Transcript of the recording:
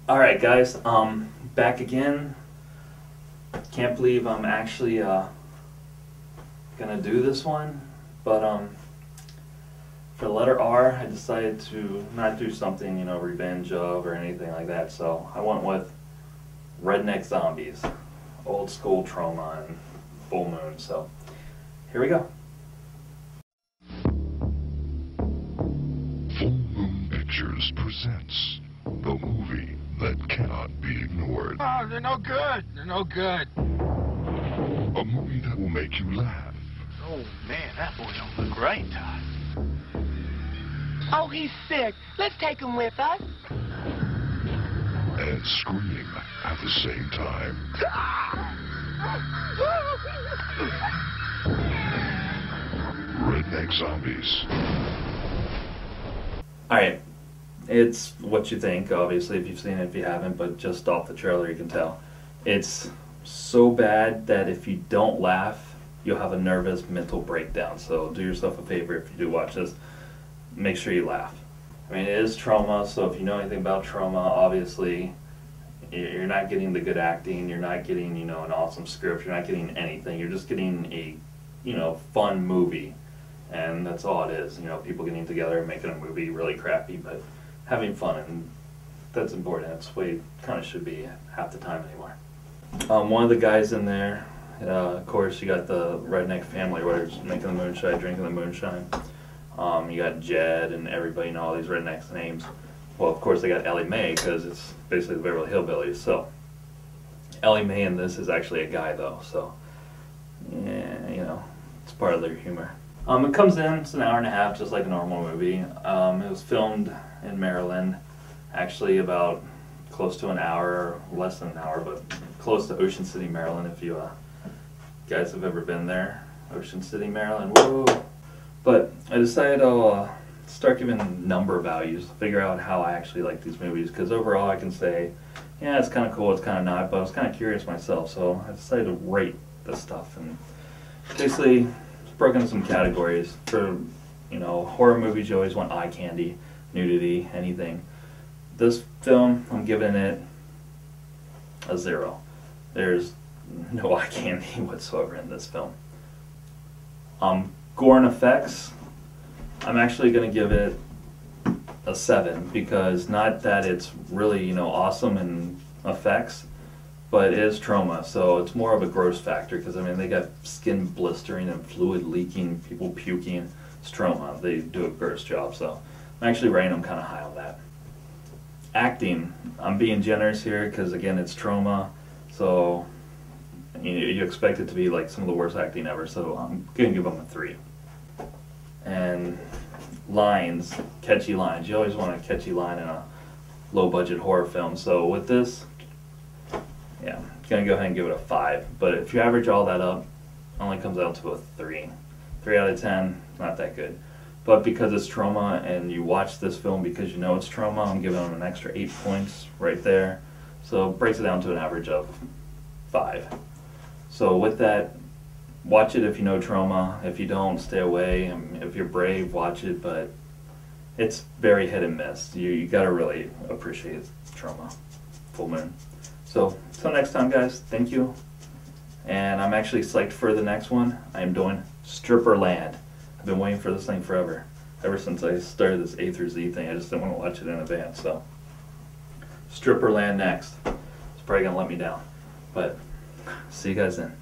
Alright guys, back again. Can't believe I'm actually gonna do this one, but for the letter R, I decided to not do something, revenge of or anything like that, so I went with Redneck Zombies, old school Troma and Full Moon, so here we go. Full Moon Pictures presents the movie that cannot be ignored. Oh, they're no good. They're no good. A movie that will make you laugh. Oh, man, that boy don't look right, Todd. Oh, he's sick. Let's take him with us. And scream at the same time. Redneck Zombies. Alright, it's what you think, obviously, if you've seen it, if you haven't, but just off the trailer you can tell. It's so bad that if you don't laugh, you'll have a nervous mental breakdown. So do yourself a favor if you do watch this, make sure you laugh. I mean, it is Troma, so if you know anything about Troma, obviously, you're not getting the good acting, you're not getting, an awesome script, you're not getting anything, you're just getting a, fun movie. And that's all it is, people getting together and making a movie really crappy, but having fun, and that's important. That's the way it kind of should be half the time anymore. One of the guys in there, of course, you got the redneck family where it's making the moonshine, drinking the moonshine. You got Jed and everybody, all these rednecks' names. Well, of course, they got Ellie Mae because it's basically the Beverly Hillbillies. So Ellie Mae in this is actually a guy, though. So yeah, it's part of their humor. It comes in, it's an hour and a half, just like a normal movie. It was filmed in Maryland, actually about close to an hour, less than an hour, but close to Ocean City, Maryland, if you guys have ever been there. Ocean City, Maryland, whoa! But I decided I'll start giving number values, figure out how I actually like these movies, because overall I can say, yeah, it's kind of cool, it's kind of not, but I was kind of curious myself, so I decided to rate this stuff, and basically broken into some categories. For horror movies, you always want eye candy, nudity, anything. This film, I'm giving it a 0. There's no eye candy whatsoever in this film. Gore and effects, I'm actually going to give it a 7, because not that it's really awesome in effects, but it is Troma, so it's more of a gross factor, because they got skin blistering and fluid leaking, people puking. It's Troma, they do a gross job, so I'm actually rating them kind of high on that. Acting, I'm being generous here because again it's Troma, so you expect it to be like some of the worst acting ever, so I'm gonna give them a 3. And lines, catchy lines, you always want a catchy line in a low budget horror film, so with this, yeah, I'm gonna go ahead and give it a 5. But if you average all that up, it only comes out to a 3. 3 out of 10, not that good. But because it's Troma and you watch this film because you know it's Troma, I'm giving them an extra 8 points right there. So it breaks it down to an average of 5. So with that, watch it if you know Troma. If you don't, stay away. If you're brave, watch it, but it's very hit and miss. You gotta really appreciate Troma, Full Moon. So, till next time guys, thank you. And I'm actually psyched for the next one. I am doing Stripper Land. I've been waiting for this thing forever. Ever since I started this A through Z thing, I just didn't want to watch it in advance, so. Stripper Land next. It's probably gonna let me down. But, see you guys then.